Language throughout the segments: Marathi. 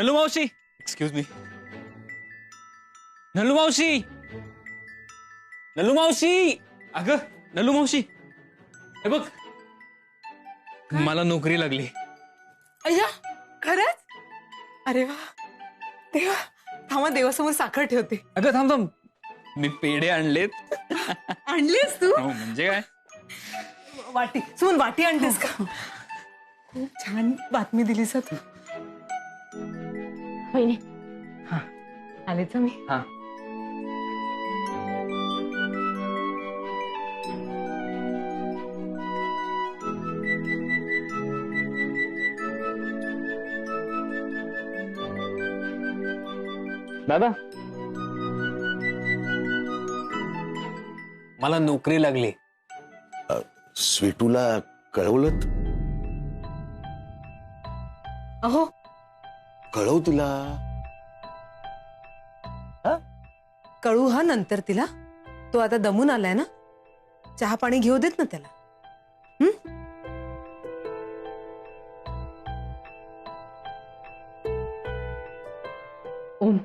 नलू मावशी, एक्सक्यूज मी. नलू मावशी, नलू मावशी, अगं नलू मावशी, हे बघ मला नोकरी लागली. अय्या, खरंच? अरे वा, देवा. थांबा, देवासमोर साखर ठेवते. अगं थांब थांब, मी पेढे आणलेत. आणलीस तू? म्हणजे काय? वाटी, सुमन वाटी आणतेस का? खूप छान बातमी दिलीस तू. वहिनी, हा, आलेच मी. हा, दादा मला नोकरी लागली. स्वीटूला कळवलत? अहो, कळव तिला. कळू हा नंतर तिला. तो आता दमून आलाय ना, चहा पाणी घेऊ देत ना त्याला. ओम,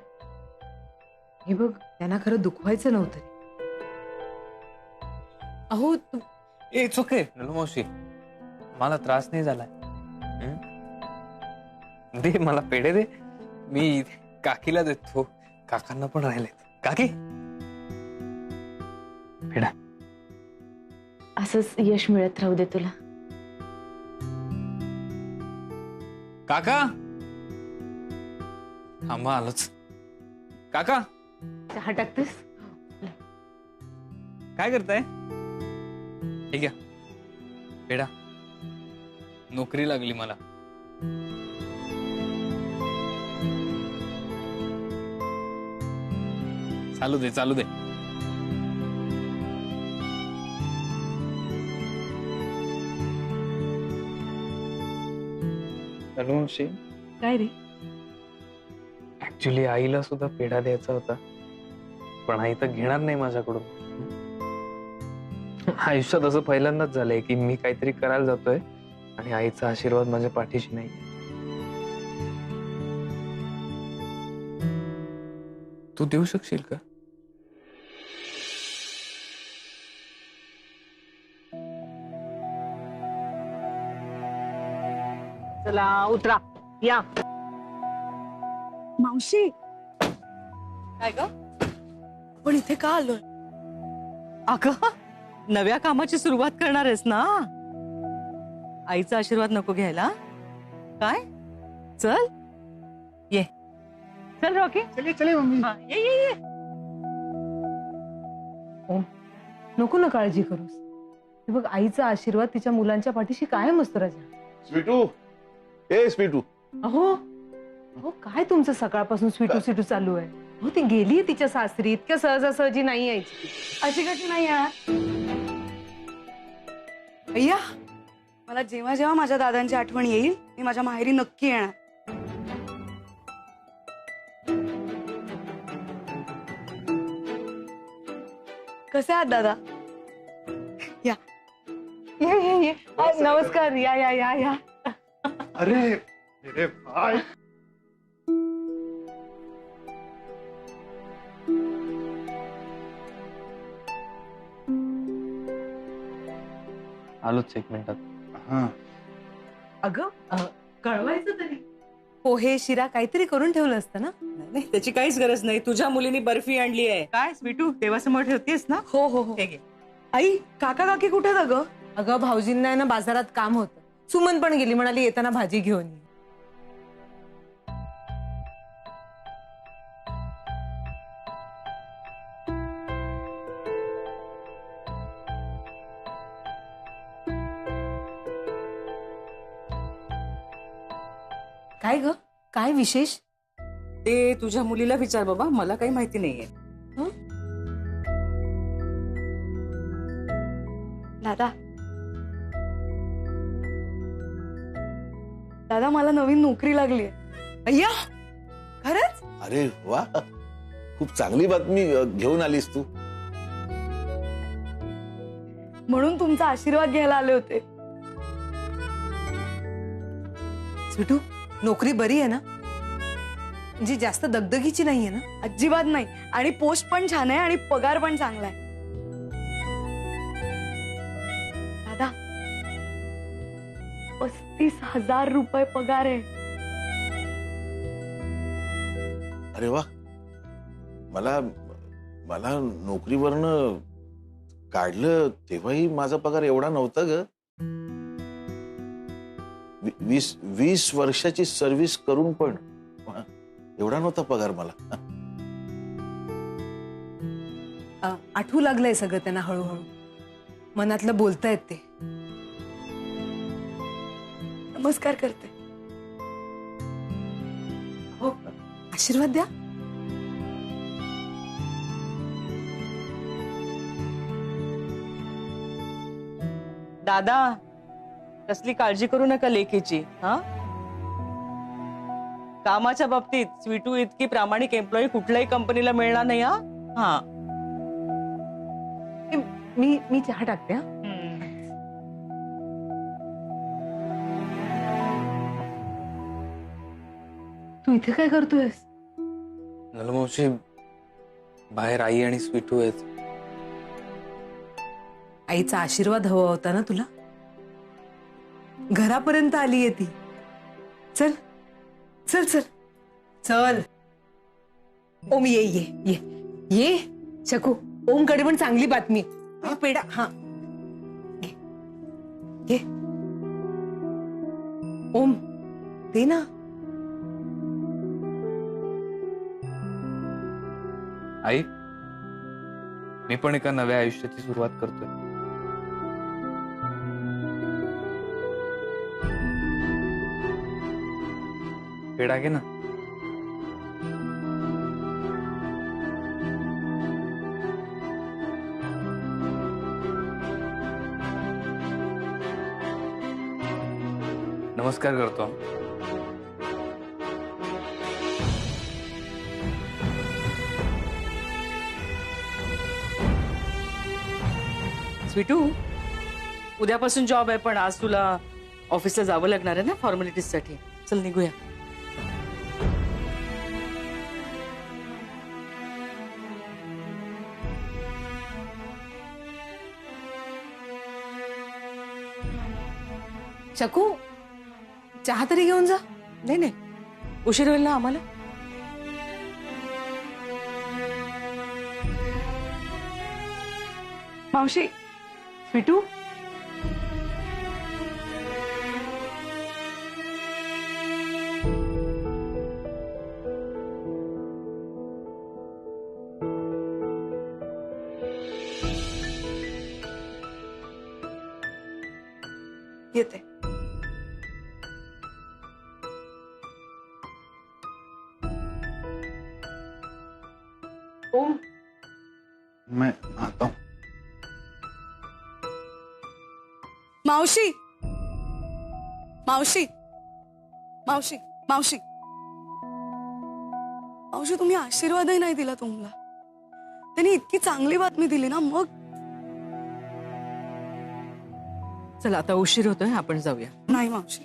हे बघ, त्यांना खरं दुखवायचं नव्हतं. अहो इट्स ओके नलू मावशी, मला त्रास नाही झालाय. दे मला पेढे दे, मी काकीला देतो. काकांना पण राहिलेत. काकी पेढा. असंच यश मिळत राहू दे तुला. काका थांबा, आलोच. काका चहा टाकतेस? काय करताय? ठीक आहे, पेढा. नोकरी लागली मला. चालू दे चालू दे. अनुशी, काय रे? ऍक्च्युली आईला सुद्धा पेढा द्यायचा होता, पण आई तर घेणार नाही माझ्याकडून. आयुष्यात असं पहिल्यांदाच झालंय की मी काहीतरी करायला जातोय आणि आईचा आशीर्वाद माझ्या पाठीशी नाही. तू देऊ शकशील का? चला उतरा, या. मावशी, काय ग? पण इथे का आलोय? अगं, नव्या कामाची सुरुवात करणार आहेस ना? आईचा आशीर्वाद नको घ्यायला काय? चल ये. चल रॉकी, चलिए चलिए मम्मी. ये. ओम, नको ना काळजी करूस. हे बघ, आईचा आशीर्वाद तिच्या मुलांच्या पाठीशी कायम असतो राजा. स्वीटू, ए स्वीटू. अहो अहो, काय तुमचं सकाळपासून स्वीटू स्वीटू चालू आहे? हो, ती गेली तिच्या सासरी. इतक्या सहजासहजी नाही यायची. अशी कशी नाही यार? अय्या, मला जेव्हा जेव्हा माझ्या दादांची आठवण येईल, मी माझ्या माहेरी नक्की येणार. कसे आहात दादा? या. ये. नमस्कार. या. अरे मेरे भाई. आलोच एक मिनिटात. हाँ. अगं, कळवायचं तरी. पोहे शिरा काहीतरी करून ठेवलं असतं ना. नाही, त्याची काहीच गरज नाही. तुझ्या मुलीने बर्फी आणली आहे. काय स्वीटू, देवासमोर ठेवतेस ना? हो हो हो. हे घे. आई, काका काकी कुठे आहेत अगं? अगं, भाऊजींना आहे ना बाजारात काम होतं. सुमन पण गेली, म्हणाली येताना भाजी घेऊन ये. काय ग, काय विशेष? ते तुझ्या मुलीला विचार बाबा, मला काही माहिती नाहीये. दादा, दादा मला नवीन नोकरी लागली. अय्या, खरंच? अरे वा, खूप चांगली बातमी घेऊन आलीस तू. म्हणून तुमचा आशीर्वाद घ्यायला आले होते. स्वीटू, नोकरी बरी आहे ना? म्हणजे जास्त दगदगीची नाहीये ना? अजिबात नाही. आणि पोस्ट पण छान आहे आणि पगार पण चांगला आहे. दादा, 35,000 रुपये पगार आहे. अरे वा, मला मला नोकरीवरनं काढलं तेव्हाही माझा पगार एवढा नव्हता ग. 20 वर्षाची सर्व्हिस करून पण एवढा नव्हता पगार मला. आठवू लागलंय सगळं त्यांना हळूहळू. मनातलं बोलतायत ते. नमस्कार करते. हो, आशीर्वाद द्या. दादा, कसली काळजी करू नका लेकीची. हा, कामाच्या बाबतीत स्वीटू इतकी प्रामाणिक एम्प्लॉई कुठल्याही कंपनीला मिळणार नाही. हा हा. मी चहा टाकते. हा, तू इथे काय करतोयस? नलमावशी, बाहेर आई आणि स्वीटू आहेत. आईचा आशीर्वाद हवा होता ना तुला? घरापर्यंत आलीये ती. चल चल चल चल. ओम ये ये ये ये. शकू, ओम कडे पण चांगली बातमी. हा पेढा. हा घे घे. ओम दे ना. आई, मी पण एका नव्या आयुष्याची सुरुवात करतोय. पेढा घे ना. नमस्कार करतो. स्वीटू, उद्यापासून जॉब आहे, पण आज तुला ऑफिसला जावं लागणार आहे ना फॉर्मॅलिटीज साठी. चल निघूया. शकू, चहा तरी घेऊन जा. नाही नाही, उशीर होईल ना आम्हाला. मावशी, स्वीटू, येते. ओम, मैं आता हूँ. मावशी, मावशी, मावशी, मावशी, मावशी, तुम्ही आशीर्वादही नाही दिला तुम्हाला. त्यांनी इतकी चांगली बातमी दिली ना. मग चला, आता उशीर होतोय, आपण जाऊया. नाही मावशी,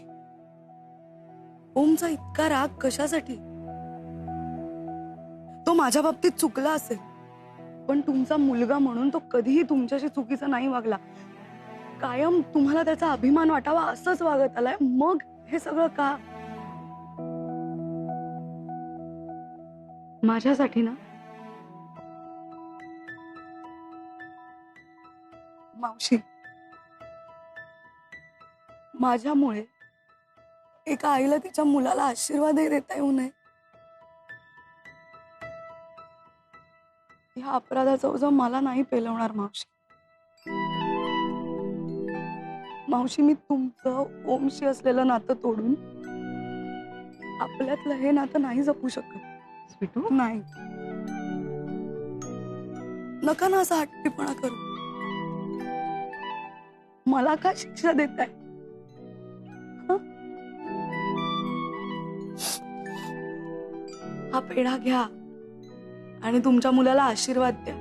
ओमचा इतका राग कशासाठी? तो माझ्या बाबतीत चुकला असेल, पण तुमचा मुलगा म्हणून तो कधीही तुमच्याशी चुकीचा नाही वागला. कायम तुम्हाला त्याचा अभिमान वाटावा असंच वागत आलाय. मग हे सगळं का? माझ्यासाठी ना मावशी, माझ्यामुळे एका आईला तिच्या मुलाला आशीर्वादही देता येऊ नये, ह्या अपराधाचा ओझं मला नाही पेलवणार मावशी. मावशी, मी तुमचं ओमशी असलेलं नातं तोडून आपल्यातलं हे नातं नाही जपू शकत. स्वीटू, नाही, नका ना असा हट्टीपणा करू. मला का शिक्षा देताय? हा पेढा घ्या आणि तुमच्या मुलाला आशीर्वाद द्या.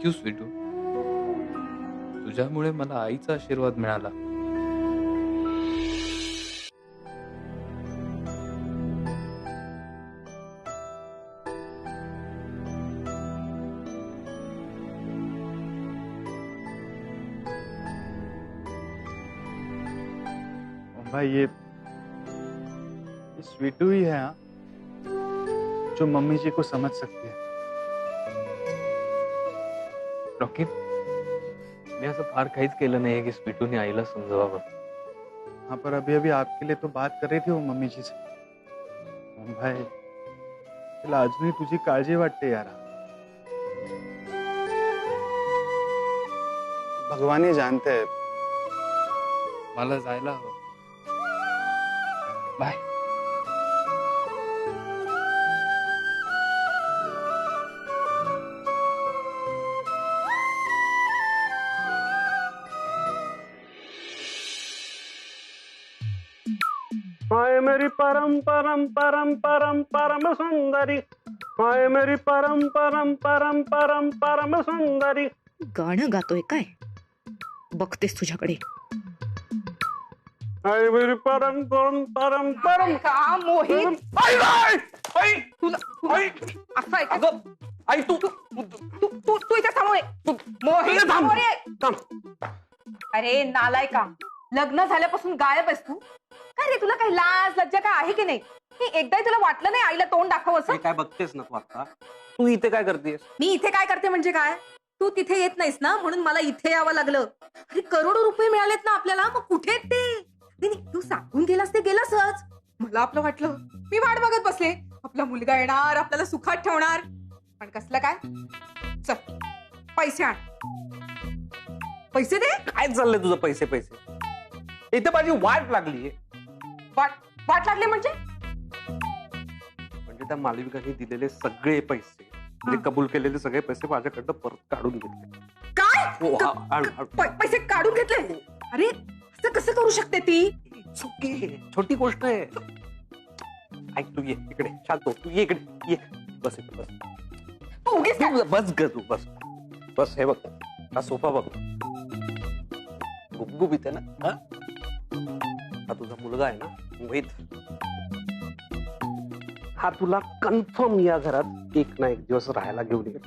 थँक्यू स्वीटू. तुझ्यामुळे मला आईचा आशीर्वाद मिळाला. भाई ये स्वीटू ही है हाँ, जो मम्मी जी को समझ सकती है. रॉकी, मी असं फार काहीच केलं नाहीये की स्वीटूने आईला समजवावं. हाँ पर अभी अभी आपके लिए तो बात कर रही थी वो मम्मी जी से. भाई तिला अजूनही तुझी काळजी वाटते यार. भगवान ही जानते हैं. मला जायला हवं. बाय. हाय मेरी परम परम परम परम परम सुंदरी, हाय मेरी परम परम परम परम परम सुंदरी. गाणं गातोय काय? बघतेस तुझ्याकडे. हाय मेरी परम परम परम परम. का मोहित? आई आई आई तुला आई असं आहे का? अगं आई तू तू इथे समोर ये. मोहित थांब. समोर ये. थांब. अरे नालायका, लग्न झाल्यापासून गायब आहेस तू. काय रे, तुला काही लाज लज्जा काय आहे की नाही? हे एकदाही तुला वाटलं नाही आईला तोंड दाखव असं? हे काय बघतेस ना तू आता? तू इथे काय करतेस? मी इथे काय करते म्हणजे काय? तू तिथे येत नाहीस ना, म्हणून मला इथे यावं लागलं. अरे करोडो रुपये मिळालेत ना आपल्याला, मग कुठे आहेत ते? नाही, तू सांगून गेलास ते गेला सहज. मला आपलं वाटलं, मी वाट बघत बसले, आपला मुलगा येणार, आपल्याला सुखात ठेवणार. पण कसलं काय? चल पैसे आण. पैसे दे. काय चाललंय तुझं? पैसे पैसे इथे माझी वाट लागली. वाट लागली म्हणजे त्या मालविकाने दिलेले सगळे पैसे, म्हणजे कबूल केलेले सगळे पैसे माझ्याकडनं परत काढून घेतले. काय? हो, पैसे काढून घेतले? अरे असं कसं करू शकते ती? चुकी, छोटी गोष्ट आहे. ऐक, तू ये इकडे. शांत हो, तू ये इकडे. ये बस इकडे बस. तू उगीच काय? बस ग तू बस बस. हे बघ हा सोफा बघ, गुबगुबीत आहे ना. हा तुझा मुलगा आहे ना मोहित, हा तुला कन्फर्म या घरात एक ना एक दिवस राहायला घेऊन येईल.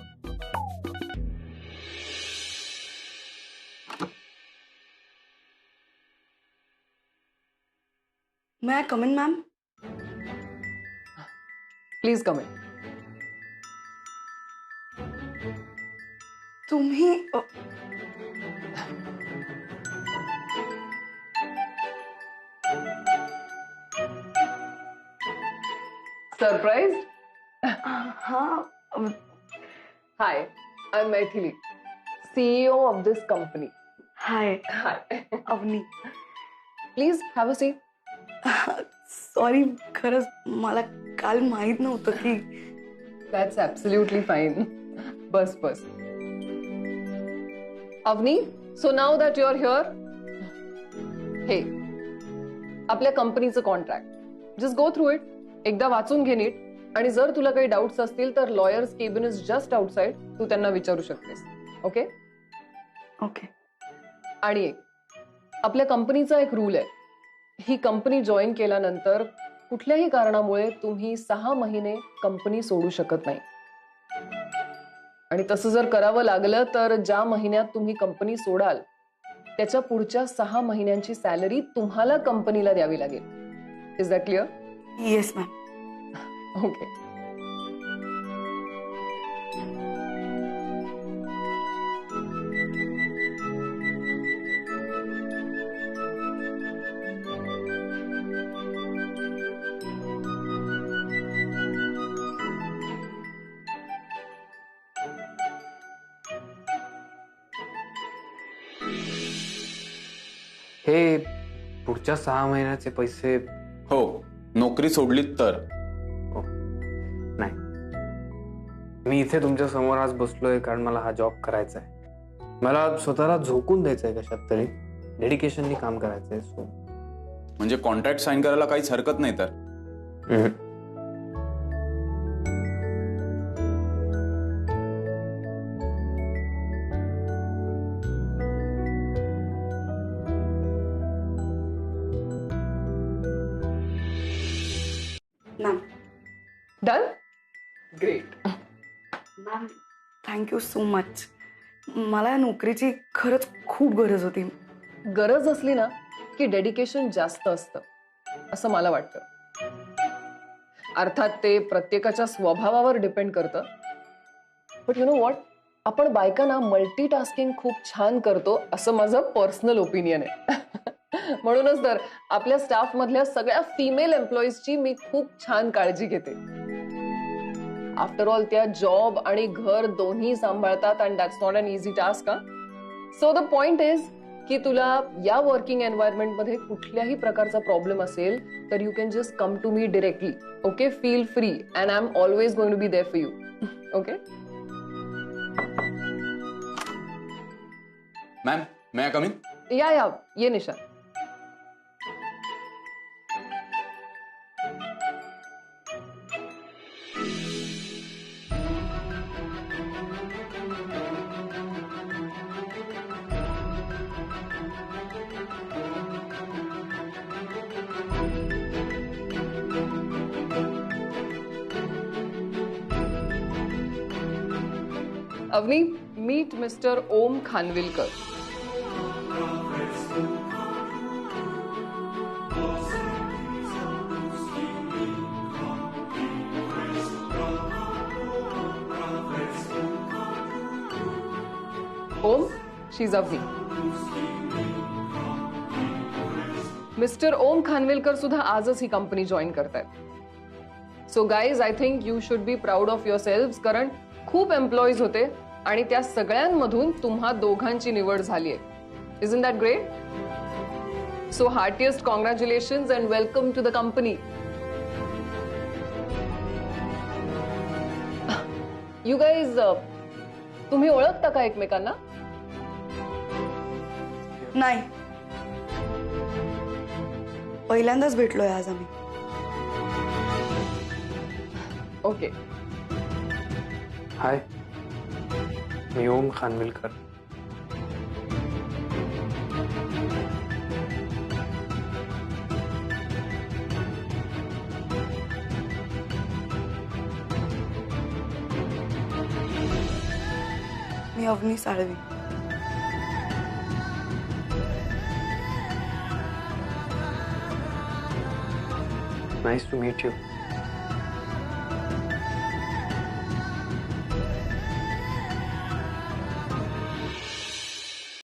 May I come in ma'am? Please come in. तुम्ही सरप्राईज. हा hi, I am Maithili, CEO of this company. Hi Hi. Avani. Please have a seat. Sorry, खरंच मला काल माहित नव्हतं की. That's absolutely fine. Bus bus. Avni, so now that you're here, हे आपल्या कंपनीचं contract. Just go through it. एकदा वाचून घे नीट, आणि जर तुला काही डाऊट्स असतील तर lawyers cabin is just outside, तू त्यांना विचारू शकतेस. Okay okay. आणि एक आपल्या कंपनीचा एक रूल आहे, ही कंपनी जॉईन केल्यानंतर कुठल्याही कारणामुळे तुम्ही 6 महिने कंपनी सोडू शकत नाही. आणि तसं जर करावं लागलं तर ज्या महिन्यात तुम्ही कंपनी सोडाल त्याच्या पुढच्या 6 महिन्यांची सॅलरी तुम्हाला कंपनीला द्यावी लागेल. Is that clear? Yes ma'am. Okay. हे पुढच्या 6 महिन्याचे पैसे. हो, नोकरी सोडलीत तर. नाही, मी इथे तुमच्या समोर आज बसलोय कारण मला हा जॉब करायचा आहे. मला स्वतःला झोकून द्यायचंय कशात तरी, डेडिकेशननी काम करायचंय. सो म्हणजे कॉन्ट्रॅक्ट साईन करायला काहीच हरकत नाही तर. Done. Great. Ma'am thank you so much. मला या नोकरीची खरंच खूप गरज होती. गरज असली ना की डेडिकेशन जास्त असतं असं मला वाटतं. अर्थात ते प्रत्येकाच्या स्वभावावर डिपेंड करतं. बट यु नो व्हॉट, आपण बायकांना मल्टीटास्किंग खूप छान करतो असं माझं पर्सनल ओपिनियन आहे. म्हणूनच तर आपल्या स्टाफ मधल्या सगळ्या फिमेल एम्प्लॉईजची मी खूप छान काळजी घेते. आफ्टर ऑल त्या जॉब आणि घर दोन्ही सांभाळतात and that's not an easy task. So the point is की तुला या वर्किंग एन्व्हायरमेंट मध्ये कुठल्याही प्रकारचा प्रॉब्लेम असेल तर you can just come to me directly. Okay, feel free and I am always going to be there for you. Okay. Ma'am may I come in? या ये Nisha. Avani, meet mister Om Khanvilkar. Om, she is Avani. Mister Om Khanvilkar सुद्धा आजच ही कंपनी जॉईन करतायत. So guys, I think you should be proud of yourself, कारण खूप एम्प्लॉईज होते आणि त्या सगळ्यांमधून तुम्हा दोघांची निवड झाली आहे. Isn't that great? So heartiest congratulations and welcome to the company. You guys, तुम्ही ओळखता का एकमेकांना? नाही, पहिल्यांदाच भेटलोय आज आम्ही. ओके. हाय, मी ओम खानविलकर. मी Avani Salvi. Nice to meet you.